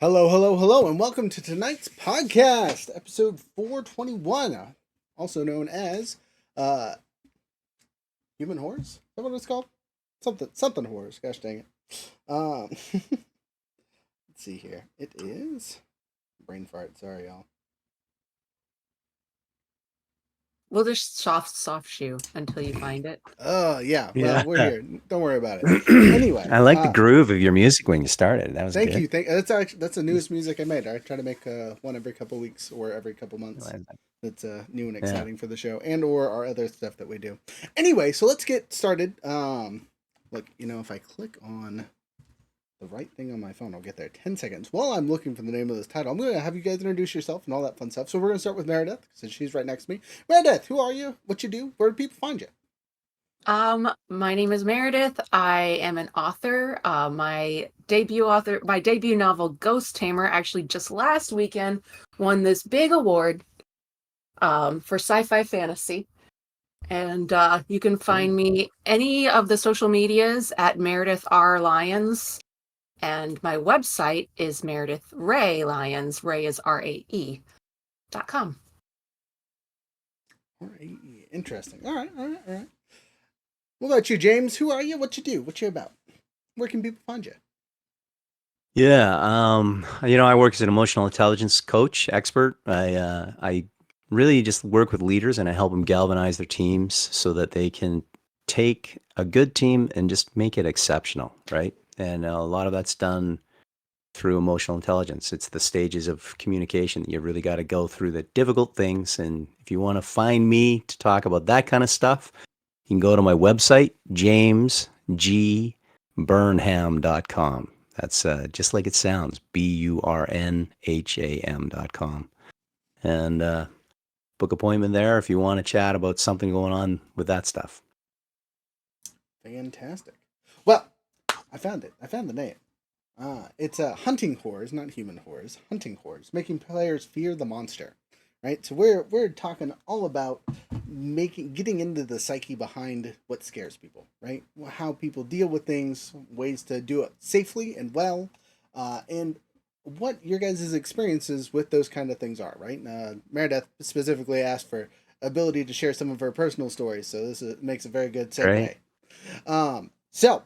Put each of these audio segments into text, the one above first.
Hello, hello, hello, and welcome to tonight's podcast, episode 421, also known as Human Horrors. Is that what it's called? Something horrors. Gosh dang it. Let's see here. It is brain fart. Sorry, y'all. We'll just soft shoe until you find it. Oh yeah. Well, Yeah. we're here. Don't worry about it. Anyway, I like the groove of your music when you started. That was thank good. you. That's the newest music I made. I try to make one every couple weeks or every couple months. That's new and exciting for the show and or our other stuff that we do. Anyway, so let's get started. Look, if I click on the right thing on my phone, I'll get there. 10 seconds. While I'm looking for the name of this title, I'm going to have you guys introduce yourself and all that fun stuff. So we're going to start with Meredith, since she's right next to me. Meredith, who are you? What you do? Where do people find you? My name is Meredith. I am an author. My debut novel, Ghost Tamer, actually just last weekend won this big award for sci-fi fantasy. And you can find me any of the social medias at Meredith R. Lyons. And my website is Meredith Ray Lyons. Ray is RAE.com. R-A-E. Interesting. All right. What about you, James? Who are you? What you do? What you about? Where can people find you? Yeah, I work as an emotional intelligence coach, expert. I really just work with leaders and I help them galvanize their teams so that they can take a good team and just make it exceptional, right? And a lot of that's done through emotional intelligence. It's the stages of communication. You really got to go through the difficult things. And if you want to find me to talk about that kind of stuff, you can go to my website, jamesgburnham.com. That's just like it sounds, BURNHAM.com. And book appointment there if you want to chat about something going on with that stuff. Fantastic. Well, I found it. I found the name. It's hunting horrors, not human horrors. Hunting horrors, making players fear the monster. Right, so we're talking all about getting into the psyche behind what scares people, right? How people deal with things, ways to do it safely and well, and what your guys' experiences with those kind of things are, right? Meredith specifically asked for ability to share some of her personal stories, so this makes a very good segue. Right. So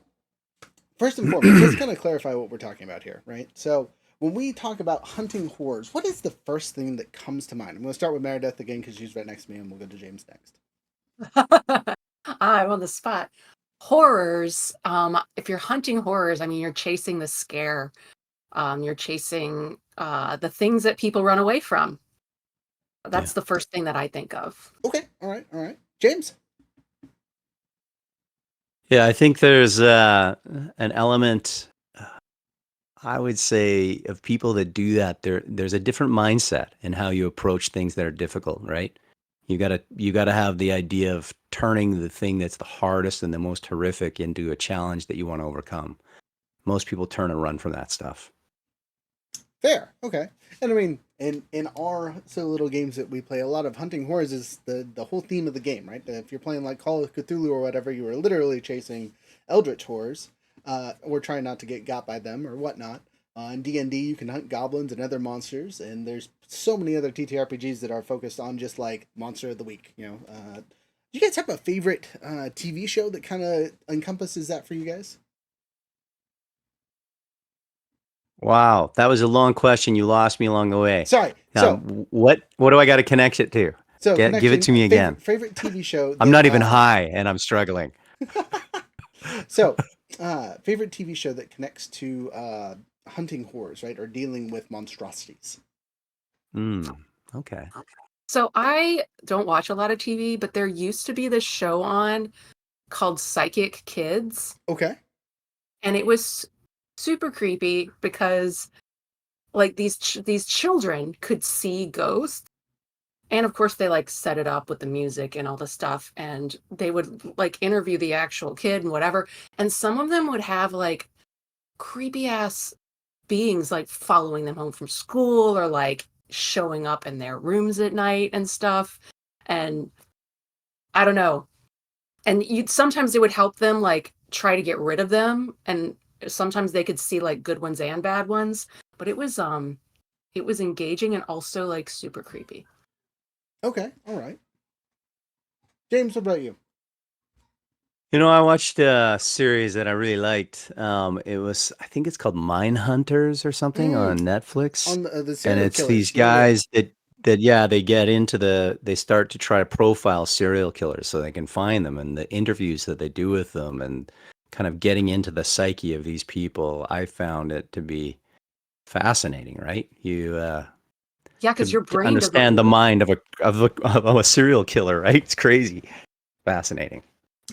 first and foremost, let's kind of clarify what we're talking about here, right? So when we talk about hunting horrors, what is the first thing that comes to mind? I'm going to start with Meredith again because she's right next to me, and we'll go to James next. I'm on the spot. Horrors. If you're hunting horrors, I mean, you're chasing the scare. You're chasing the things that people run away from. That's the first thing that I think of. Okay. All right. James? Yeah, I think there's an element, I would say, of people that do that. There's a different mindset in how you approach things that are difficult, right? You gotta have the idea of turning the thing that's the hardest and the most horrific into a challenge that you want to overcome. Most people turn and run from that stuff. Fair. Okay. And I mean, in our silly little games that we play, a lot of hunting horrors is the whole theme of the game, right? If you're playing like Call of Cthulhu or whatever, you are literally chasing eldritch horrors, or trying not to get got by them or whatnot. In D&D, you can hunt goblins and other monsters, and there's so many other TTRPGs that are focused on just like monster of the week. Do you guys have a favorite TV show that kind of encompasses that for you guys? Wow, that was a long question. You lost me along the way. Sorry. Now, what do I got to connect it to? So give it to me again. Favorite TV show. I'm not even high, and I'm struggling. So, favorite TV show that connects to hunting horrors, right, or dealing with monstrosities. Okay. So I don't watch a lot of TV, but there used to be this show on called Psychic Kids. Okay. And it was super creepy because like these children could see ghosts, and of course they like set it up with the music and all the stuff, and they would like interview the actual kid and whatever, and some of them would have like creepy ass beings like following them home from school or like showing up in their rooms at night and stuff. And I don't know, and sometimes it would help them like try to get rid of them, and sometimes they could see like good ones and bad ones. but it was engaging and also like super creepy. Okay, all right. James, what about you? I watched a series that I really liked. I think it's called Mine Hunters or something on Netflix, On the and serial it's these killers. Yeah, yeah. guys that yeah, they start to try to profile serial killers so they can find them, and the interviews that they do with them, and kind of getting into the psyche of these people. I found it to be fascinating. Right? Yeah, because your To brain doesn't understand the work. mind of a serial killer. Right? It's crazy, fascinating.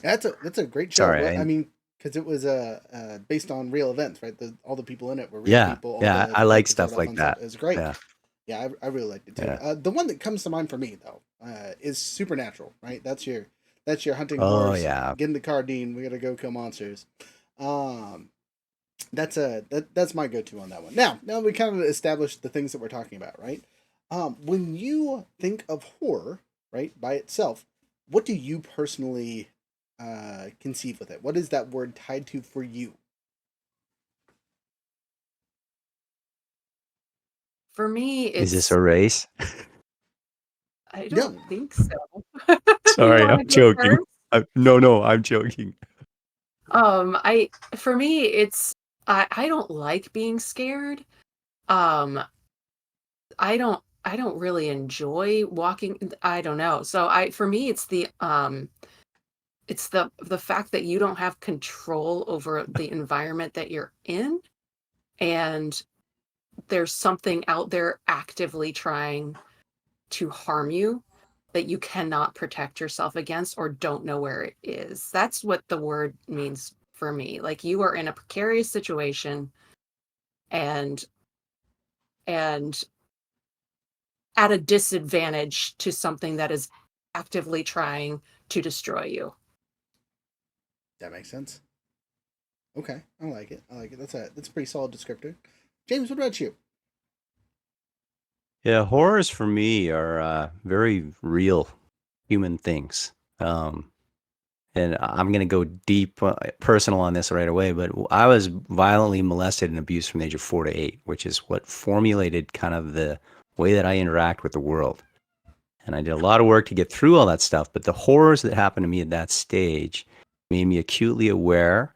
That's a great show. Sorry, Well, I mean, because it was based on real events, right? All the people in it were real yeah, people. All yeah, the I like characters, all stuff that like fun stuff. that. It was great. Yeah, Yeah, I really liked it too. yeah. The one that comes to mind for me though is Supernatural. Right, that's your hunting Oh horse. yeah. Get in the car, Dean. We gotta go kill monsters. Um, that's my go-to on that one. Now we kind of established the things that we're talking about, right? When you think of horror, right, by itself, what do you personally conceive with it? What is that word tied to for you? For me, Is this it's a race? I don't No, think so. You Sorry, want I'm to go joking. first? No, I'm joking. I for me, it's I don't like being scared. Um, I don't really enjoy walking. I don't know. So I for me, it's the fact that you don't have control over the environment that you're in, and there's something out there actively trying to harm you that you cannot protect yourself against or don't know where it is. That's what the word means for me. Like you are in a precarious situation and and at a disadvantage to something that is actively trying to destroy you. that makes sense. Okay, I like it. I like it. That's a pretty solid descriptor. James, what about you? Yeah, horrors for me are very real human things. And I'm going to go deep personal on this right away, but I was violently molested and abused from the age of 4 to 8, which is what formulated kind of the way that I interact with the world. And I did a lot of work to get through all that stuff, but the horrors that happened to me at that stage made me acutely aware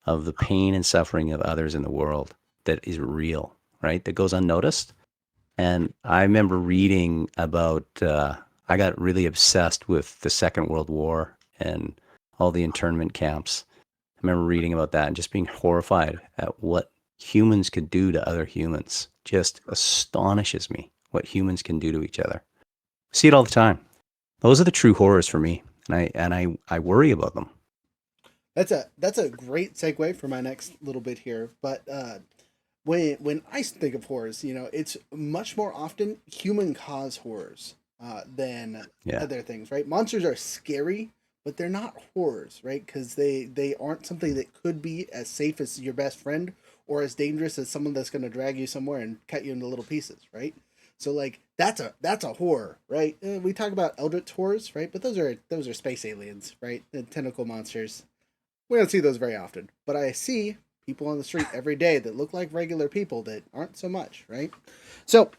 of the pain and suffering of others in the world that is real, right? That goes unnoticed. And I remember reading about, I got really obsessed with the Second World War and all the internment camps. I remember reading about that and just being horrified at what humans could do to other humans. Just astonishes me what humans can do to each other. See it all the time. Those are the true horrors for me, and I worry about them. That's a great segue for my next little bit here. But when I think of horrors, it's much more often human caused horrors than Yeah, other things, right? Monsters are scary, but they're not horrors, right? Because they aren't something that could be as safe as your best friend or as dangerous as someone that's going to drag you somewhere and cut you into little pieces, right? So like that's a horror, right? We talk about eldritch horrors, right? But those are space aliens, right? The tentacle monsters. We don't see those very often, but I see people on the street every day that look like regular people that aren't so much, right? So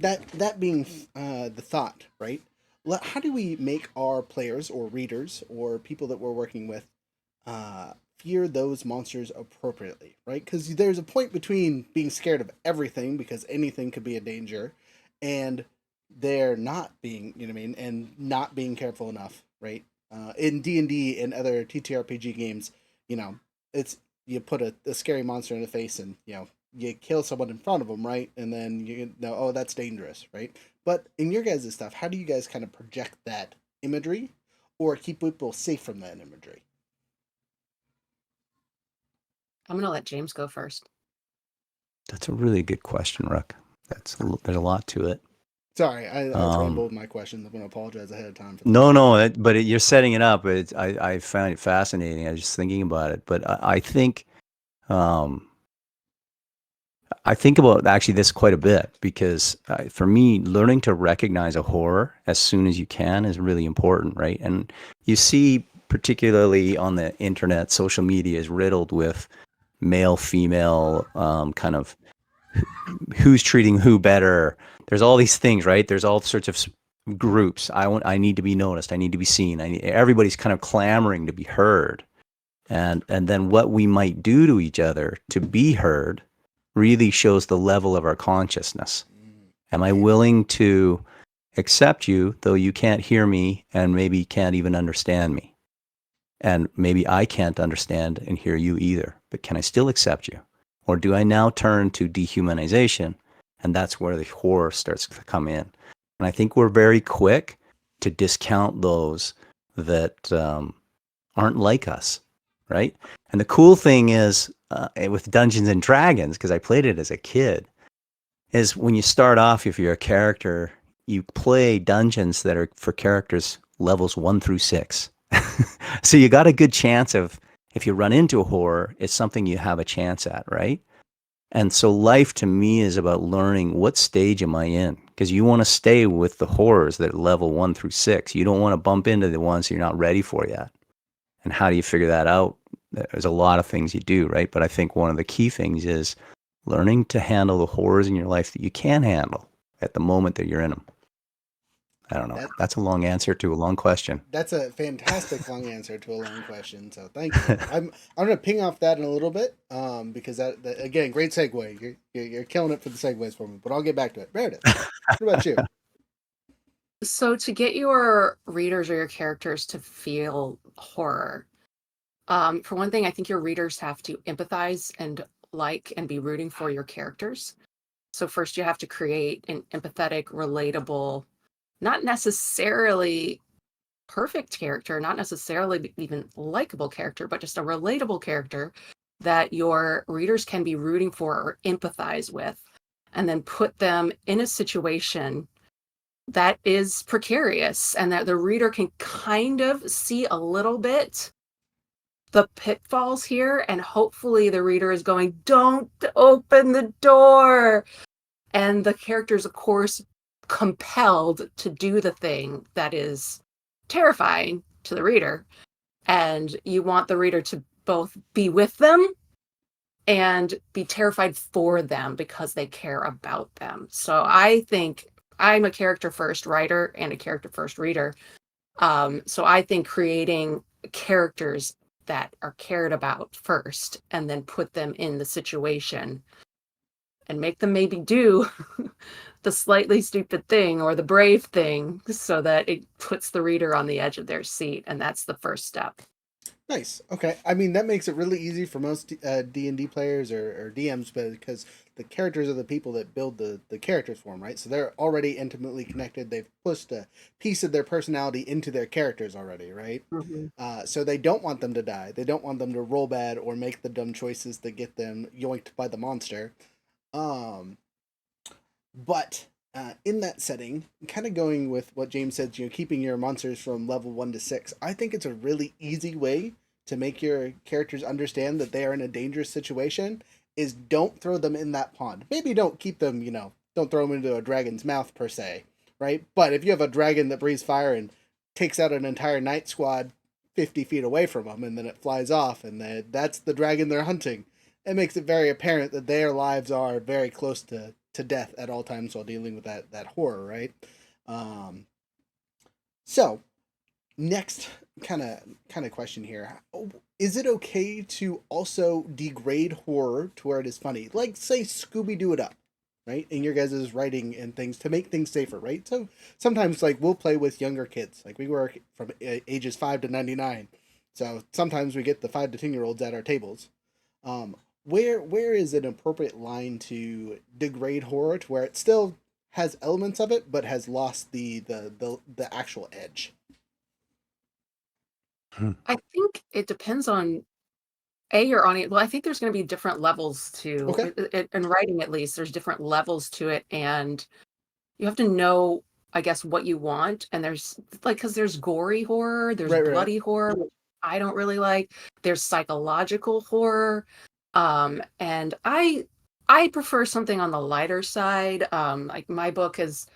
that being the thought, right? How do we make our players or readers or people that we're working with fear those monsters appropriately, right? Because there's a point between being scared of everything because anything could be a danger, and they're not being, you know what I mean, and not being careful enough, right? In D&D and other TTRPG games, you know, it's you put a scary monster in the face and you kill someone in front of them, right? And then you know, oh, that's dangerous, right? But in your guys' stuff, how do you guys kind of project that imagery or keep people safe from that imagery? I'm going to let James go first. that's a really good question, Rook. There's a lot to it. Sorry, I Um, rambled with my questions. I'm going to apologize ahead of time for that. no, you're setting it up. I found it fascinating. I was just thinking about it, but um, I think about actually this quite a bit because for me, learning to recognize a horror as soon as you can is really important, right? And you see, particularly on the internet, social media is riddled with male, female kind of who's treating who better. There's all these things, right? There's all sorts of groups. I need to be noticed. I need to be seen. Everybody's kind of clamoring to be heard. And then what we might do to each other to be heard really shows the level of our consciousness. Am I willing to accept you, though you can't hear me and maybe can't even understand me? And maybe I can't understand and hear you either, but can I still accept you? Or do I now turn to dehumanization? And that's where the horror starts to come in. And I think we're very quick to discount those that aren't like us, right? And the cool thing is with Dungeons and Dragons, because I played it as a kid, is when you start off, if you're a character, you play dungeons that are for characters levels 1 through 6. So you got a good chance of, if you run into a horror, it's something you have a chance at, right? And so life to me is about learning, what stage am I in? Because you want to stay with the horrors that are level 1 through 6. You don't want to bump into the ones you're not ready for yet. And how do you figure that out? There's a lot of things you do, right? But I think one of the key things is learning to handle the horrors in your life that you can handle at the moment that you're in them. I don't know. That's a long answer to a long question. That's a fantastic long answer to a long question. So thank you. I'm gonna ping off that in a little bit, because that again, great segue. You're killing it for the segues for me. But I'll get back to it. Meredith, what about you? So to get your readers or your characters to feel horror, for one thing, I think your readers have to empathize and like and be rooting for your characters. So first you have to create an empathetic, relatable, not necessarily perfect character, not necessarily even likable character, but just a relatable character that your readers can be rooting for or empathize with, and then put them in a situation that is precarious and that the reader can kind of see a little bit the pitfalls here, and hopefully the reader is going, don't open the door, and the character's of course compelled to do the thing that is terrifying to the reader, and you want the reader to both be with them and be terrified for them because they care about them. So I think I'm a character first writer and a character first reader. So I think creating characters that are cared about first and then put them in the situation and make them maybe do the slightly stupid thing or the brave thing so that it puts the reader on the edge of their seat. And that's the first step. Nice. Okay. I mean, that makes it really easy for most D&D players or DMs, because the characters are the people that build the characters for them, right? So they're already intimately connected. They've pushed a piece of their personality into their characters already, right? Mm-hmm. So they don't want them to die. They don't want them to roll bad or make the dumb choices that get them yoinked by the monster. But in that setting, kind of going with what James said, keeping your monsters from level 1 to 6, I think it's a really easy way to make your characters understand that they are in a dangerous situation. Is don't throw them in that pond. Maybe don't keep them, don't throw them into a dragon's mouth per se, right? But if you have a dragon that breathes fire and takes out an entire night squad 50 feet away from them, and then it flies off, and that's the dragon they're hunting, it makes it very apparent that their lives are very close to death at all times while dealing with that horror, right? So next kind of question here: is it okay to also degrade horror to where it is funny, like say Scooby Doo it up, right, in your guys' writing and things to make things safer, right? So sometimes, like, we'll play with younger kids, like we work from ages 5 to 99, so sometimes we get the 5 to 10-year-olds at our tables. Where is an appropriate line to degrade horror to where it still has elements of it but has lost the actual edge? I think it depends on your audience. Well, I think there's going to be different levels to Okay. in writing, at least there's different levels to it, and you have to know, I guess, what you want. And there's like, because there's gory horror, there's Right. bloody horror, which I don't really like. There's psychological horror, and I prefer something on the lighter side. Like my book has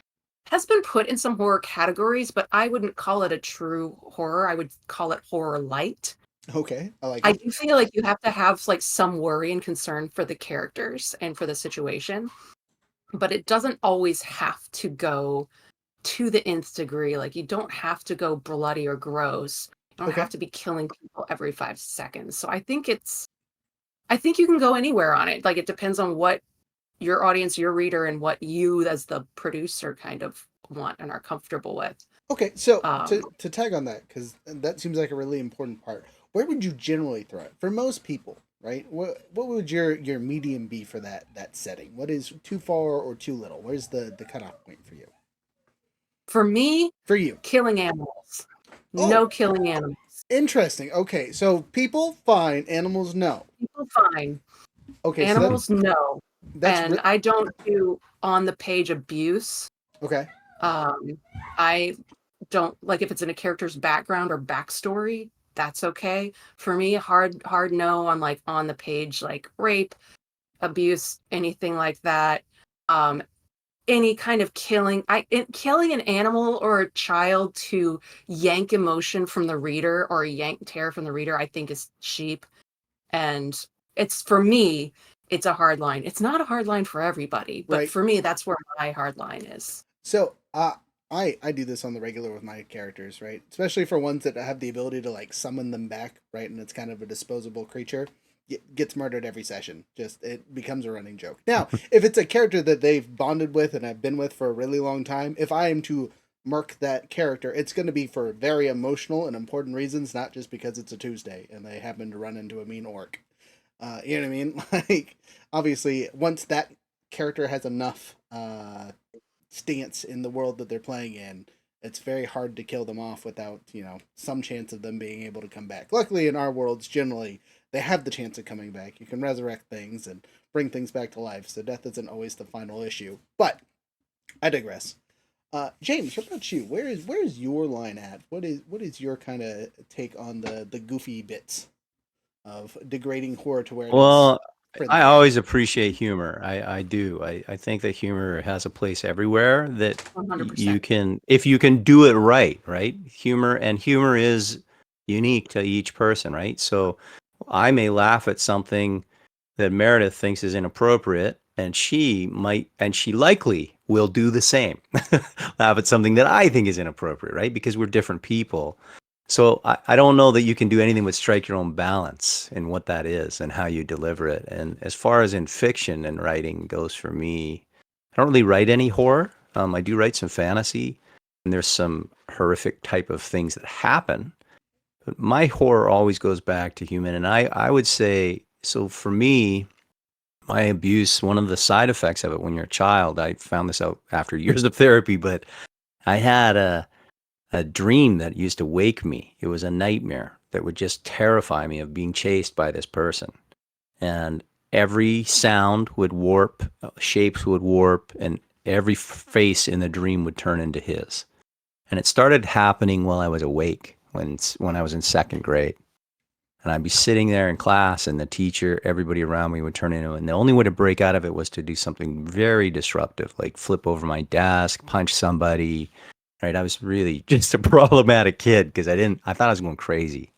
been put in some horror categories, but I wouldn't call it a true horror. I would call it horror light. Okay, I like I it. do feel like you have to have like some worry and concern for the characters and for the situation, but it doesn't always have to go to the nth degree. Like you don't have to go bloody or gross. You don't Okay. have to be killing people every 5 seconds. So I think you can go anywhere on it. Like it depends on what your audience, your reader, and what you as the producer kind of want and are comfortable with. Okay, so Um, to tag on that, because that seems like a really important part. Where would you generally throw it for most people? Right? What would your medium be for that setting? What is too far or too little? Where's the cutoff point for you? for me, For you. killing animals. Oh, No killing animals. interesting. Okay, so people fine, animals no. People fine. Okay, so Animals no. that's And I don't do on the page abuse. okay. Um, I don't like if it's in a character's background or backstory, that's okay. For me, hard no on like on the page, like rape, abuse, anything like that. Um, any kind of killing an animal or a child to yank emotion from the reader or yank terror from the reader, I think is cheap. And it's for me, it's a hard line. It's not a hard line for everybody, but Right. for me, that's where my hard line is. So, I do this on the regular with my characters, right? Especially for ones that have the ability to like summon them back, right? And it's kind of a disposable creature. Gets murdered every session. Just it becomes a running joke. Now, if it's a character that they've bonded with and have been with for a really long time, if I am to mark that character, it's going to be for very emotional and important reasons, not just because it's a Tuesday and they happen to run into a mean orc. You know what I mean? Like, obviously, once that character has enough stance in the world that they're playing in, it's very hard to kill them off without, some chance of them being able to come back. Luckily, in our worlds, generally, they have the chance of coming back. You can resurrect things and bring things back to life, so death isn't always the final issue. But I digress. James, what about you? Where is your line at? What is your kind of take on the goofy bits of degrading horror to where it is Well, I friendly? always appreciate humor. I do. I think that humor has a place everywhere that 100%. you can, if you can do it right, right? Humor is unique to each person, right? So I may laugh at something that Meredith thinks is inappropriate, and she likely will do the same. Laugh at something that I think is inappropriate, right? Because we're different people. So I don't know that you can do anything but strike your own balance in what that is and how you deliver it. And as far as in fiction and writing goes for me, I don't really write any horror. I do write some fantasy, and there's some horrific type of things that happen. But my horror always goes back to human. And I would say, so for me, my abuse, one of the side effects of it when you're a child, I found this out after years of therapy, but I had a dream that used to wake me. It was a nightmare that would just terrify me of being chased by this person. And every sound would warp, shapes would warp, and every face in the dream would turn into his. And it started happening while I was awake, when I was in second grade. And I'd be sitting there in class, and the teacher, everybody around me would turn into it. And the only way to break out of it was to do something very disruptive, like flip over my desk, punch somebody. Right? I was really just a problematic kid because I thought I was going crazy.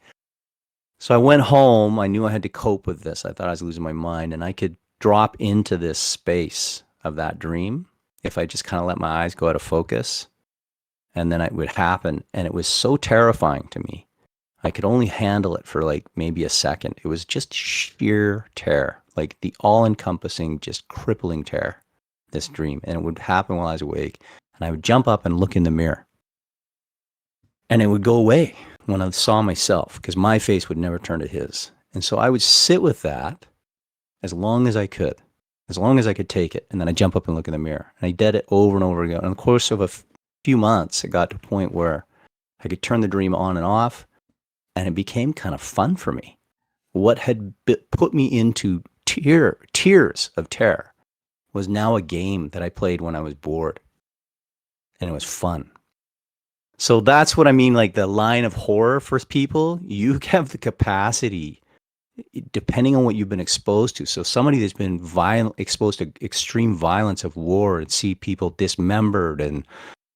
So I went home. I knew I had to cope with this. I thought I was losing my mind, and I could drop into this space of that dream if I just kind of let my eyes go out of focus. And then it would happen. And it was so terrifying to me. I could only handle it for like maybe a second. It was just sheer terror, like the all encompassing, just crippling terror, this dream. And it would happen while I was awake. And I would jump up and look in the mirror. And it would go away when I saw myself, because my face would never turn to his. And so I would sit with that as long as I could, as long as I could take it. And then I'd jump up and look in the mirror. And I did it over and over again. And in the course of a few months, it got to a point where I could turn the dream on and off. And it became kind of fun for me. What had put me into tears of terror was now a game that I played when I was bored. And it was fun. So that's what I mean, like the line of horror for people. You have the capacity, depending on what you've been exposed to. So somebody that's been exposed to extreme violence of war and see people dismembered and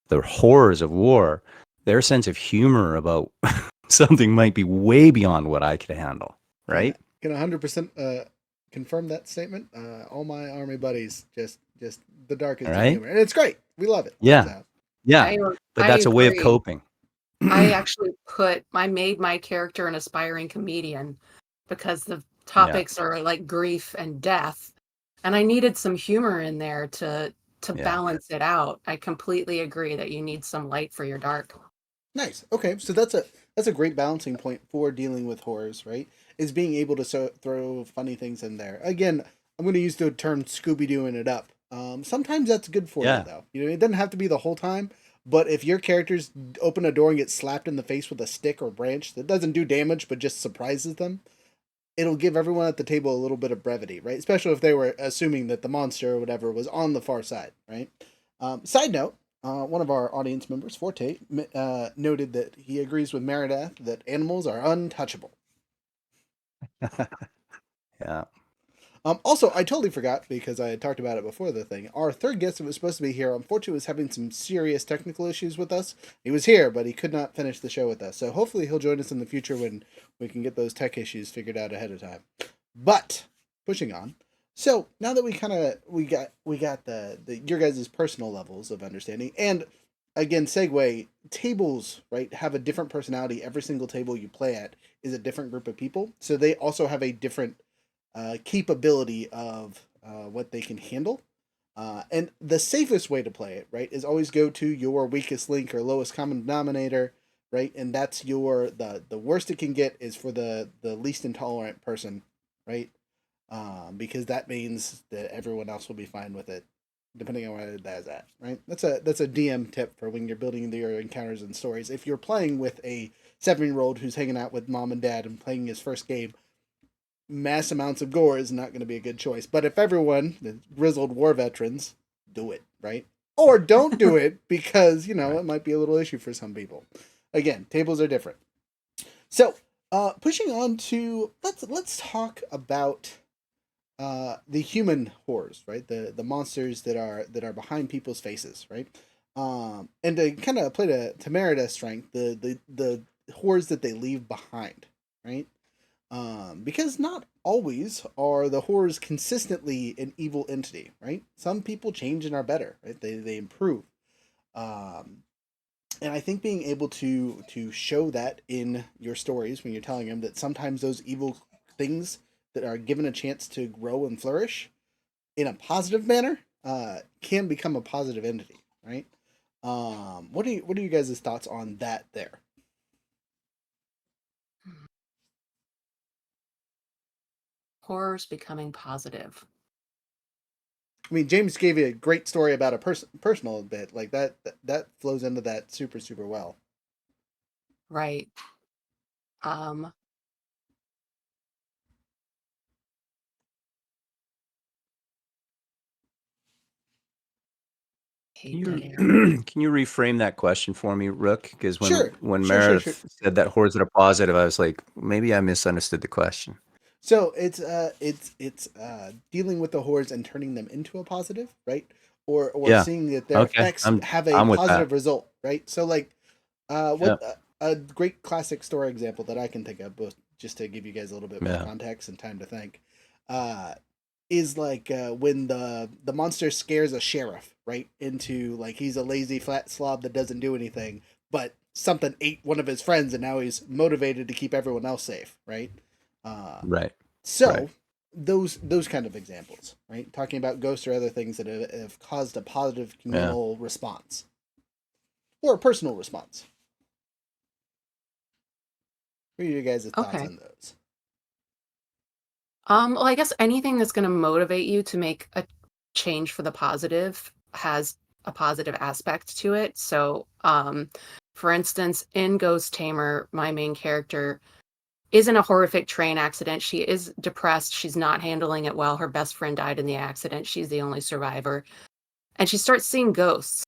the horrors of war, their sense of humor about something might be way beyond what I could handle, right? Can 100% confirm that statement. All my army buddies just the darkest of Right? humor, and it's great. We love it. Yeah. So, Yeah. But I that's a way of agree. coping. I made my character an aspiring comedian because the topics are like grief and death, and I needed some humor in there to balance it out. I completely agree that you need some light for your dark. nice. Okay, so that's a great balancing point for dealing with horrors, right? Is being able to throw funny things in there. Again, I'm going to use the term Scooby Dooing it up. Sometimes that's good for you, Yeah. though. You know, it doesn't have to be the whole time. But if your characters open a door and get slapped in the face with a stick or branch that doesn't do damage but just surprises them, it'll give everyone at the table a little bit of brevity, right? Especially if they were assuming that the monster or whatever was on the far side, right? Side note, one of our audience members, Forte, noted that he agrees with Meredith that animals are untouchable. Yeah. Also, I totally forgot because I had talked about it before the thing. Our third guest that was supposed to be here, unfortunately, was having some serious technical issues with us. He was here, but he could not finish the show with us. So hopefully he'll join us in the future when we can get those tech issues figured out ahead of time. But pushing on. So now that we got the your guys' personal levels of understanding, and again, segue, tables, right, have a different personality. Every single table you play at is a different group of people. So they also have a different capability of what they can handle. And the safest way to play it, right, is always go to your weakest link or lowest common denominator, right? And that's the worst it can get is for the least intolerant person, right? Because that means that everyone else will be fine with it, depending on where that's at, right? That's a DM tip for when you're building your encounters and stories. If you're playing with a 7-year-old who's hanging out with mom and dad and playing his first game, mass amounts of gore is not going to be a good choice. But if everyone, the grizzled war veterans, do it, right? Or don't do it because, it might be a little issue for some people. Again, tables are different. So, pushing on to let's talk about the human horrors, right? The monsters that are behind people's faces, right? And to kind of play to Meredith's strength, the horrors that they leave behind, right? Because not always are the horrors consistently an evil entity, right? Some people change and are better, right? They improve. And I think being able to show that in your stories when you're telling them that sometimes those evil things that are given a chance to grow and flourish in a positive manner can become a positive entity, right? What are you guys' thoughts on that there? Horrors becoming positive. I mean, James gave you a great story about a personal bit like that flows into that super super well. Right. Hate dead air. Can you reframe that question for me, Rook? Because Sure. when Sure. Meredith said that hordes are positive, I was like, maybe I misunderstood the question. So it's dealing with the hordes and turning them into a positive, right? Or Yeah. seeing that their Okay. effects have a I'm with that. positive result, right? So like what Yeah. a great classic story example that I can think of, both just to give you guys a little bit more Yeah. context and time to think, is like when the monster scares a sheriff, right, into like he's a lazy flat slob that doesn't do anything, but something ate one of his friends and now he's motivated to keep everyone else safe, right? Right. So Right. those kind of examples, right? Talking about ghosts or other things that have caused a positive communal response or a personal response. What are you guys' thoughts Okay. on those? Well, I guess anything that's going to motivate you to make a change for the positive has a positive aspect to it. So, for instance, in Ghost Tamer, my main character is in a horrific train accident. She is depressed. She's not handling it well. Her best friend died in the accident. She's the only survivor. And she starts seeing ghosts.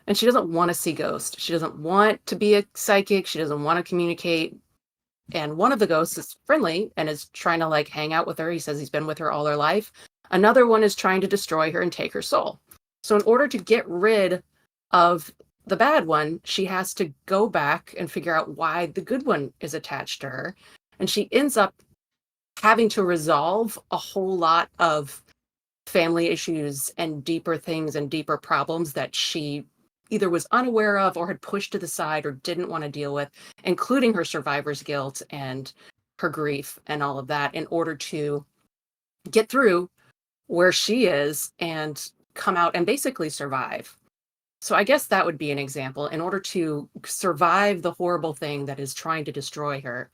And she doesn't want to see ghosts. She doesn't want to be a psychic. She doesn't want to communicate. And one of the ghosts is friendly and is trying to like hang out with her. He says he's been with her all her life. Another one is trying to destroy her and take her soul. So in order to get rid of the bad one, she has to go back and figure out why the good one is attached to her. And she ends up having to resolve a whole lot of family issues and deeper things and deeper problems that she either was unaware of or had pushed to the side or didn't want to deal with, including her survivor's guilt and her grief and all of that, in order to get through where she is and come out and basically survive. So I guess that would be an example. In order to survive the horrible thing that is trying to destroy her,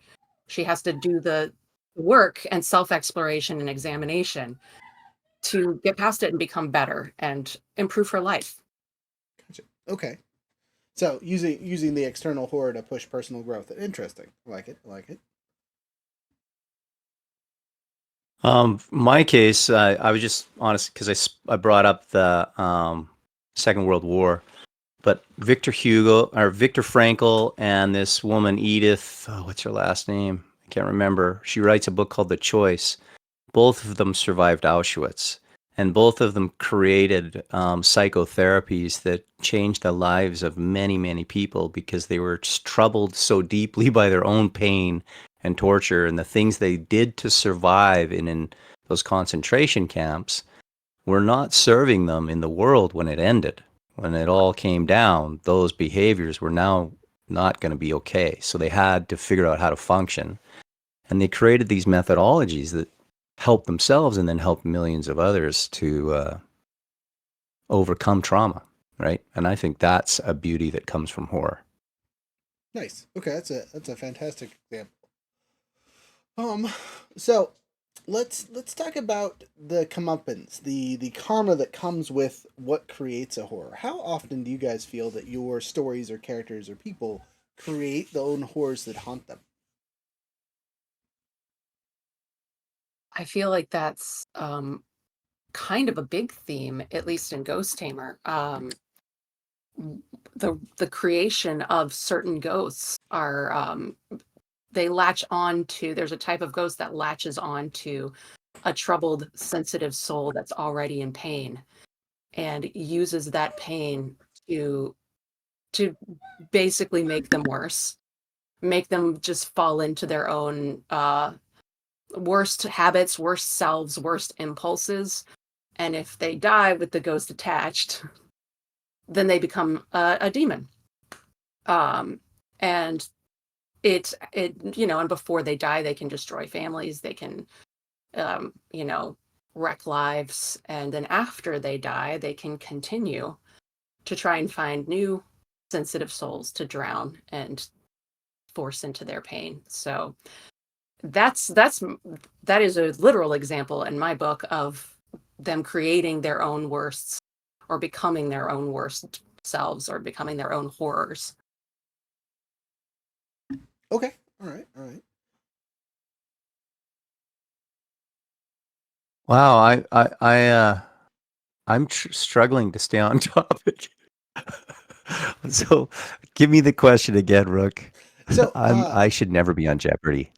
she has to do the work and self-exploration and examination to get past it and become better and improve her life. Gotcha. Okay. So using the external horror to push personal growth. Interesting. I like it. I like it. My case, I was just honest because I brought up the Second World War, but Victor Frankl and this woman Edith, what's her last name? I can't remember. She writes a book called The Choice. Both of them survived Auschwitz, and both of them created psychotherapies that changed the lives of many, many people because they were just troubled so deeply by their own pain and torture and the things they did to survive in those concentration camps were not serving them in the world when it ended. When it all came down, those behaviors were now not going to be okay. So they had to figure out how to function. And they created these methodologies that help themselves and then help millions of others to overcome trauma, right? And I think that's a beauty that comes from horror. Nice. Okay, that's a fantastic example. So let's talk about the comeuppance, the karma that comes with what creates a horror. How often do you guys feel that your stories or characters or people create their own horrors that haunt them? I feel like that's kind of a big theme, at least in Ghost Tamer. The creation of certain ghosts are they latch on to, there's a type of ghost that latches on to a troubled, sensitive soul that's already in pain and uses that pain to basically make them worse, make them just fall into their own worst habits, worst selves, worst impulses. And if they die with the ghost attached, then they become a demon. And it, and before they die, they can destroy families, they can, wreck lives. And then after they die, they can continue to try and find new sensitive souls to drown and force into their pain. So that is a literal example in my book of them creating their own worsts or becoming their own worst selves or becoming their own horrors. Okay. All right. All right. Wow, I'm struggling to stay on topic. So, give me the question again, Rook. So I should never be on Jeopardy.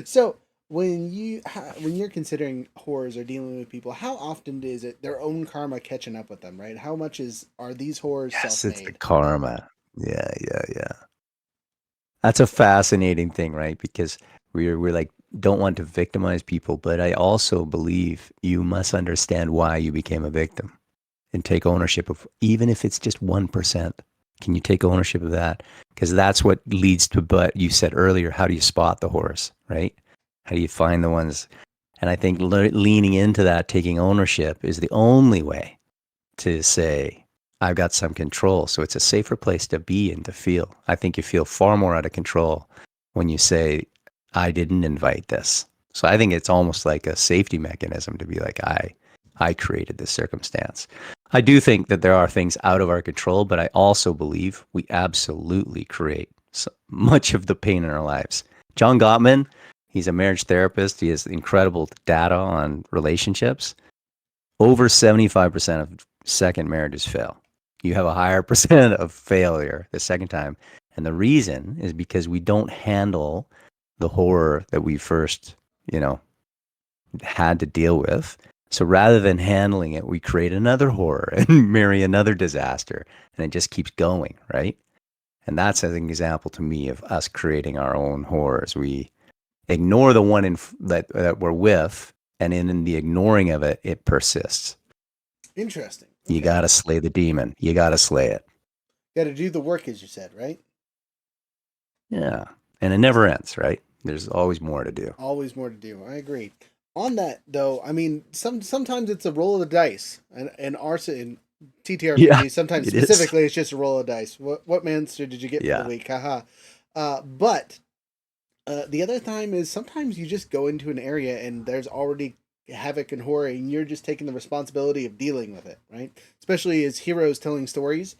so when you're considering horrors or dealing with people, how often is it their own karma catching up with them, right? How much are these horrors Yes, it's the self-made? karma. Yeah. That's a fascinating thing, right? Because we're like don't want to victimize people, but I also believe you must understand why you became a victim and take ownership of, even if it's just 1%. Can you take ownership of that? Because that's what leads to what you said earlier. How do you spot the horse, right? How do you find the ones? And I think leaning into that, taking ownership is the only way to say, I've got some control. So it's a safer place to be and to feel. I think you feel far more out of control when you say, I didn't invite this. So I think it's almost like a safety mechanism to be like, I created this circumstance. I do think that there are things out of our control, but I also believe we absolutely create so much of the pain in our lives. John Gottman, he's a marriage therapist. He has incredible data on relationships. Over 75% of second marriages fail. You have a higher percent of failure the second time. And the reason is because we don't handle the horror that we first, had to deal with. So rather than handling it, we create another horror and marry another disaster, and it just keeps going, right? And that's an example to me of us creating our own horrors. We ignore the one that we're with, and in the ignoring of it, it persists. Interesting. You Okay. got to slay the demon. You got to slay it. Got to do the work, as you said, right? Yeah. And it never ends, right? There's always more to do. Always more to do. I agree. On that though, I mean, sometimes it's a roll of the dice, and in Yeah, TTRPG sometimes it is. specifically it's just a roll of dice. What monster did you get for the Yeah. week? Haha. But the other time is sometimes you just go into an area and there's already havoc and horror, and you're just taking the responsibility of dealing with it, right? Especially as heroes telling stories.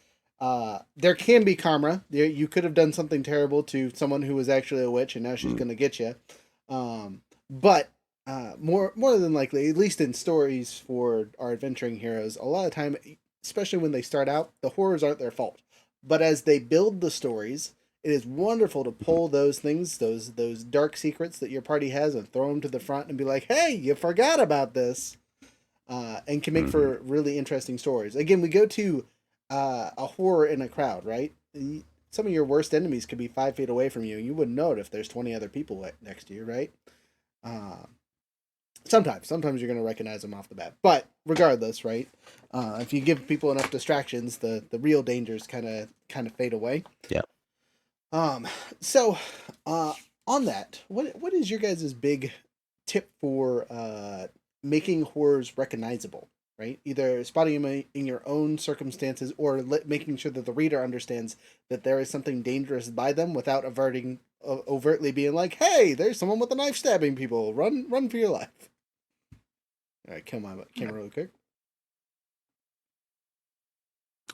There can be karma. You could have done something terrible to someone who was actually a witch, and now she's going to get you. But more than likely, at least in stories for our adventuring heroes, a lot of time, especially when they start out, the horrors aren't their fault. But as they build the stories, it is wonderful to pull those things, those dark secrets that your party has, and throw them to the front and be like, "Hey, you forgot about this," and can make Mm-hmm. for really interesting stories. Again, we go to a horror in a crowd, right? Some of your worst enemies could be 5 feet away from you. You wouldn't know it if there's 20 other people next to you, right? Uh, sometimes you're going to recognize them off the bat, but regardless, right? If you give people enough distractions, the real dangers kind of fade away. Yeah. Um, so, on that, what is your guys' big tip for making horrors recognizable? Right, either spotting them in your own circumstances, or making sure that the reader understands that there is something dangerous by them without overtly being like, "Hey, there's someone with a knife stabbing people. Run for your life." All right, kill my camera really quick.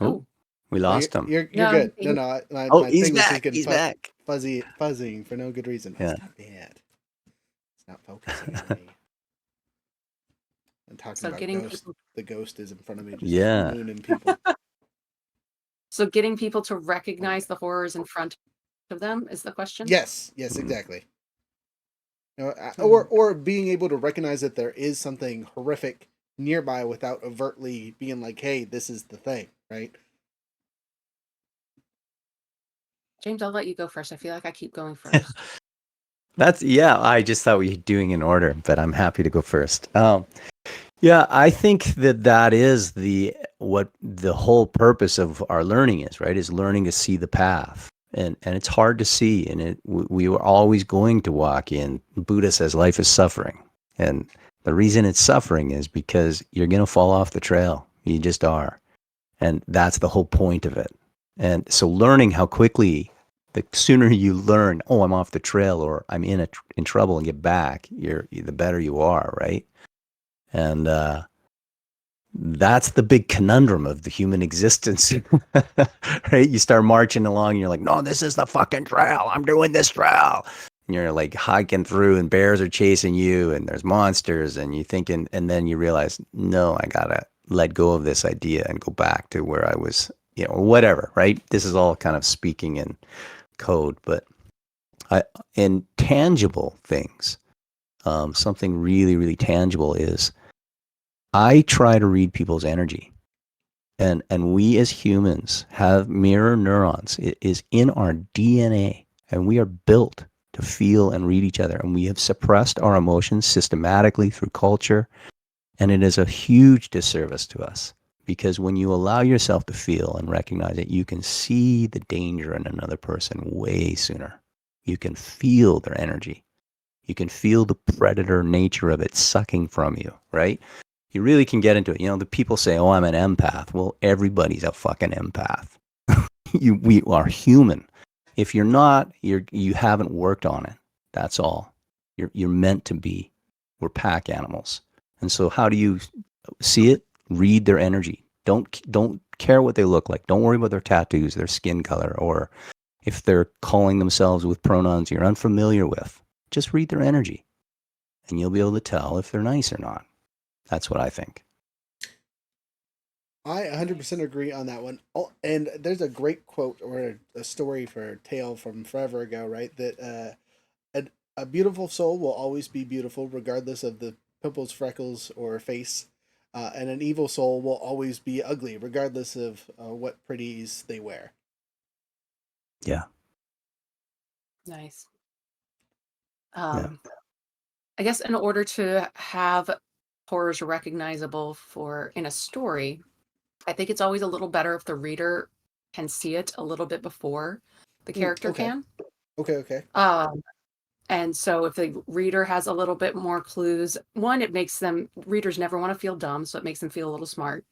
Oh, we Oh, lost him. you're No, good. No, no, Oh, my he's thing was just back. getting He's back. fuzzing for no good reason. Oh, Yeah. stop that. It's not focusing on me. I'm talking so about getting ghost. people The ghost is in front of me, just Yeah. mooning people. so getting people to recognize the horrors in front of them is the question. Yes, Mhm. exactly. Hmm. Or being able to recognize that there is something horrific nearby without overtly being like, "Hey, this is the thing," right? James, I'll let you go first. I feel like I keep going first. I just thought we were doing in order, but I'm happy to go first. Yeah, I think that is what the whole purpose of our learning is, right? Is learning to see the path. And it's hard to see, and we were always going to walk in. Buddha says life is suffering. And the reason it's suffering is because you're going to fall off the trail. You just are. And that's the whole point of it. And so learning how quickly, the sooner you learn, oh, I'm off the trail, or I'm in trouble, and get back, the better you are, right? And that's the big conundrum of the human existence, right? You start marching along, and you're like, no, this is the fucking trail. I'm doing this trail. And you're like hiking through, and bears are chasing you, and there's monsters, and you thinking, and then you realize, no, I gotta let go of this idea and go back to where I was, whatever, right? This is all kind of speaking in code, but in tangible things, something really, really tangible is I try to read people's energy. And we as humans have mirror neurons. It is in our DNA, and we are built to feel and read each other. And we have suppressed our emotions systematically through culture. And it is a huge disservice to us, because when you allow yourself to feel and recognize it, you can see the danger in another person way sooner. You can feel their energy. You can feel the predator nature of it sucking from you, right? You really can get into it. The people say, oh, I'm an empath. Well, everybody's a fucking empath. We are human. If you're not, you haven't worked on it. That's all. You're meant to be. We're pack animals. And so how do you see it? Read their energy. Don't care what they look like. Don't worry about their tattoos, their skin color, or if they're calling themselves with pronouns you're unfamiliar with. Just read their energy, and you'll be able to tell if they're nice or not. That's what I think. I 100% agree on that one. Oh, and there's a great quote or a story for a tale from forever ago, right? That a beautiful soul will always be beautiful regardless of the pimples, freckles, or face. And an evil soul will always be ugly, regardless of what pretties they wear. Yeah. Nice. Yeah. I guess in order to have horrors recognizable for in a story, I think it's always a little better if the reader can see it a little bit before the character Okay. can. Okay. And so if the reader has a little bit more clues, one, it makes them, readers never want to feel dumb, so it makes them feel a little smart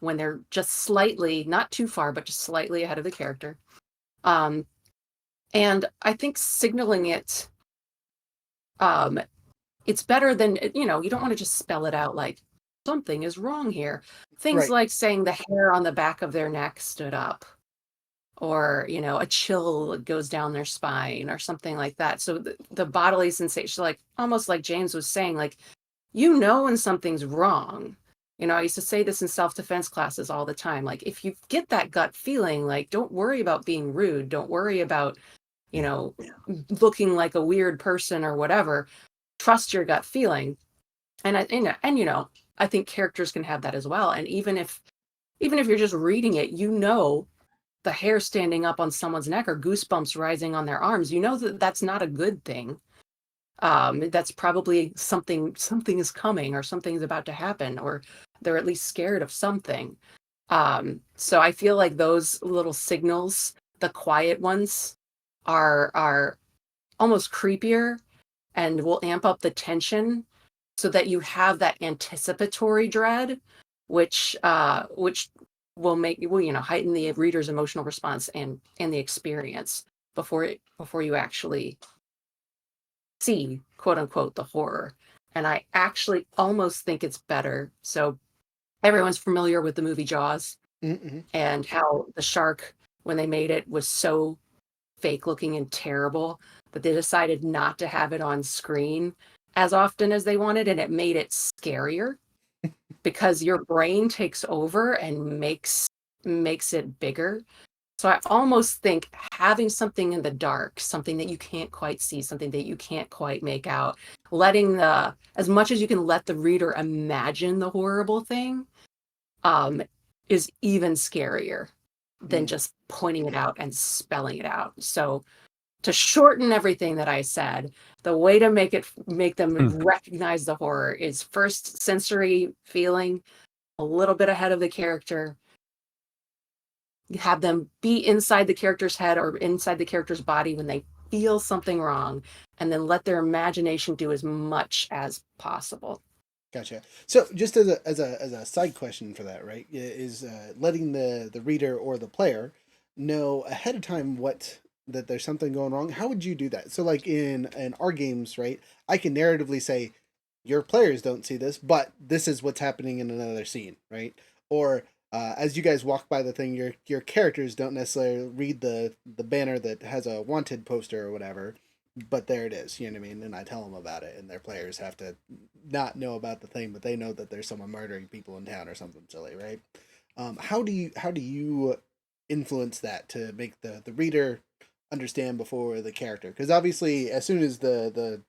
when they're just slightly, not too far, but just slightly ahead of the character. And I think signaling it, it's better than, you don't want to just spell it out like something is wrong here. Things Right. like saying the hair on the back of their neck stood up, or a chill goes down their spine or something like that. So the bodily sensation, like almost like James was saying, like when something's wrong. I used to say this in self-defense classes all the time, like if you get that gut feeling, like don't worry about being rude, don't worry about looking like a weird person or whatever. Trust your gut feeling. And I think characters can have that as well. And even if you're just reading it, the hair standing up on someone's neck or goosebumps rising on their arms, that that's not a good thing. That's probably something is coming, or something's about to happen, or they're at least scared of something. So I feel like those little signals, the quiet ones, are almost creepier and will amp up the tension so that you have that anticipatory dread, which will heighten the reader's emotional response and the experience before you actually see, quote unquote, the horror. And I actually almost think it's better. So everyone's familiar with the movie Jaws, and how the shark, when they made it, was so fake looking and terrible that they decided not to have it on screen as often as they wanted, and it made it scarier because your brain takes over and makes it bigger. So I almost think having something in the dark, something that you can't quite see, something that you can't quite make out, as much as you can let the reader imagine the horrible thing, is even scarier than just pointing it out and spelling it out. So to shorten everything that I said, the way to make them recognize the horror is first sensory feeling, a little bit ahead of the character. Have them be inside the character's head or inside the character's body when they feel something wrong, and then let their imagination do as much as possible. Gotcha. So, just as a side question for that, right, is letting the reader or the player know ahead of time that there's something going wrong. How would you do that? So, like in our games, right, I can narratively say, your players don't see this, but this is what's happening in another scene, right? Or as you guys walk by the thing, your characters don't necessarily read the banner that has a wanted poster or whatever, but there it is, you know what I mean? And I tell them about it, and their players have to not know about the thing, but they know that there's someone murdering people in town or something silly, right? How do you influence that to make the reader understand before the character? Because obviously, as soon as the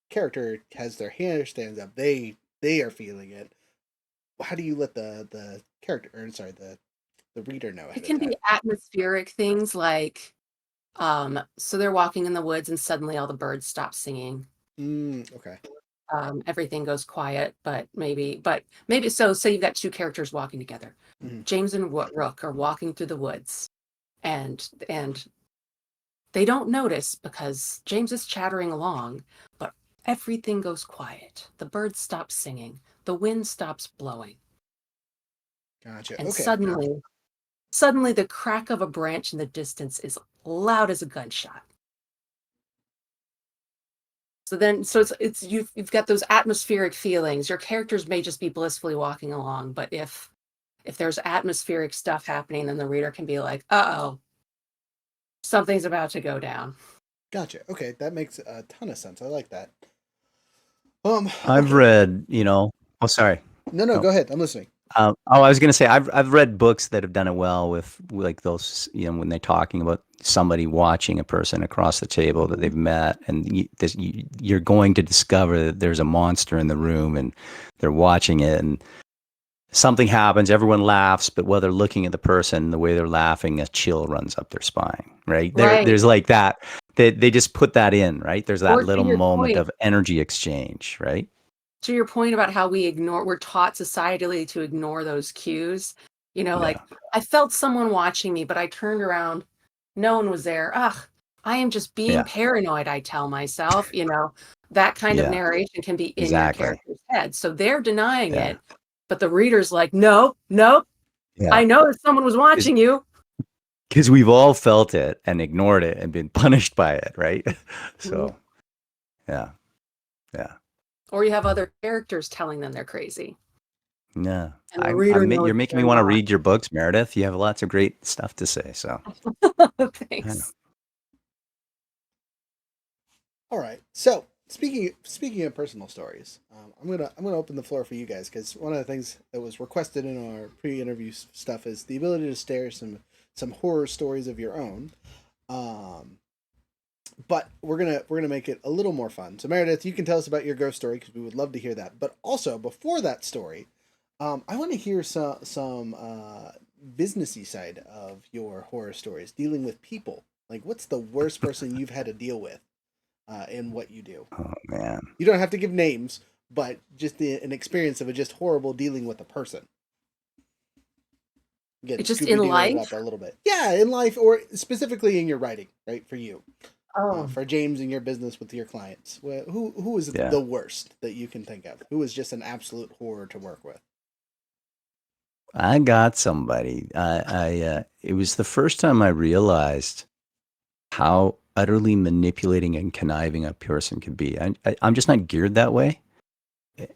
character has their hair stands up, they are feeling it. How do you let the character, or sorry, the reader know ahead It of can time? be atmospheric things like, so they're walking in the woods and suddenly all the birds stop singing. Okay. Everything goes quiet, but maybe so you've got two characters walking together. James and Rook are walking through the woods, and they don't notice because James is chattering along, but everything goes quiet. The birds stop singing, the wind stops blowing, Gotcha. and Okay. suddenly the crack of a branch in the distance is loud as a gunshot. So you've got those atmospheric feelings. Your characters may just be blissfully walking along, but if there's atmospheric stuff happening, then the reader can be like, "Uh-oh, something's about to go down." Gotcha. Okay, that makes a ton of sense. I like that. I've Okay. read, oh, sorry. No, No. go ahead. I'm listening. I was going to say I've read books that have done it well with like those, when they're talking about somebody watching a person across the table that they've met, and you're going to discover that there's a monster in the room, and they're watching it, and something happens, everyone laughs, but while they're looking at the person, the way they're laughing, a chill runs up their spine, right? Right. There's like that. They just put that in, right? There's that Or to little your moment point, of energy exchange, right? about how we're taught societally to ignore those cues. Yeah. Like I felt someone watching me, but I turned around, no one was there. Ugh, I am just being Yeah. paranoid, I tell myself. That kind of Yeah. narration can be in your Exactly. character's head. So they're denying Yeah. it, but the reader's like, nope, nope, Yeah. I know that someone was watching you. Because we've all felt it and ignored it and been punished by it, right? Mhm. So, yeah. Yeah. Or you have other characters telling them they're crazy, Yeah. and the reader knows You're that making me they're want to not. read your books, Meredith. You have lots of great stuff to say. So, I know. Thanks. All right. So speaking of personal stories, I'm gonna open the floor for you guys because one of the things that was requested in our pre-interview stuff is the ability to share some horror stories of your own. Um, but we're gonna make it a little more fun. So Meredith, you can tell us about your ghost story because we would love to hear that. But also before that story, I want to hear some businessy side of your horror stories, dealing with people. Like, what's the worst person you've had to deal with in what you do? Oh, man. You don't have to give names, but just an experience of a just horrible dealing with a person. Again, It's just in Scooby Doo it up life. a little bit. Yeah, in life or specifically in your writing, right? For you, Oh, for James in your business with your clients. Who is Yeah. the worst that you can think of? Who is just an absolute horror to work with? I got somebody. It was the first time I realized how utterly manipulating and conniving a person can be. I'm just not geared that way,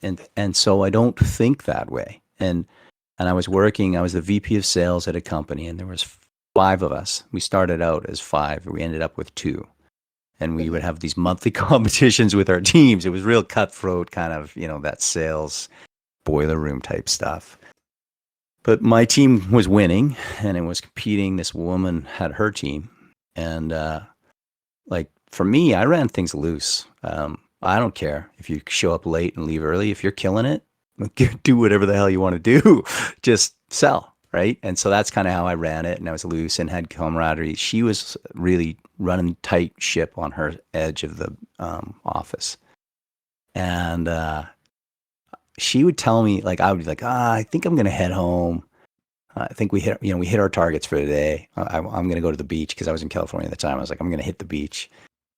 and so I don't think that way. And I was the VP of sales at a company, and there was 5 of us. We started out as 5. We ended up with 2, and we would have these monthly competitions with our teams. It was real cutthroat, kind of, that sales boiler room type stuff. But my team was winning, and it was competing. This woman had her team, and like for me, I ran things loose. I don't care if you show up late and leave early. If you're killing it, do whatever the hell you want to do. Just sell, right? And so that's kind of how I ran it. And I was loose and had camaraderie. She was really running tight ship on her edge of the office, and she would tell me, like, I would be like, I think I'm gonna head home. I think we hit our targets for today. I'm going to go to the beach because I was in California at the time. I was like, I'm going to hit the beach,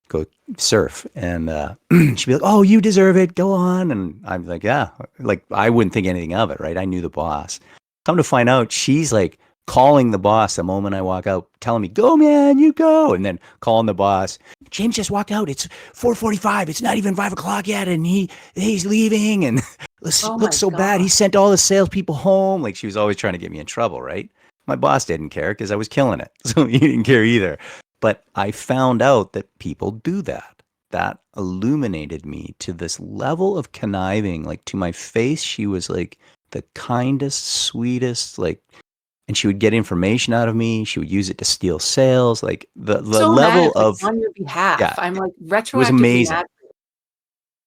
go surf. And she'd be like, oh, you deserve it. Go on. And I'm like, yeah, like I wouldn't think anything of it. Right. I knew the boss. Come to find out, she's like calling the boss the moment I walk out, telling me, go, man, you go. And then calling the boss, James just walked out. It's 4:45. It's not even 5 o'clock yet. And he's leaving. And oh looks my so bad. He God. sent all the salespeople home. Like she was always trying to get me in trouble, right? My boss didn't care because I was killing it. So he didn't care either. But I found out that people do that. That illuminated me to this level of conniving. Like to my face, she was like the kindest, sweetest, like, and she would get information out of me. She would use it to steal sales. Like the So mad level it's like of, on your behalf. yeah, I'm like it was retroactively amazing. mad.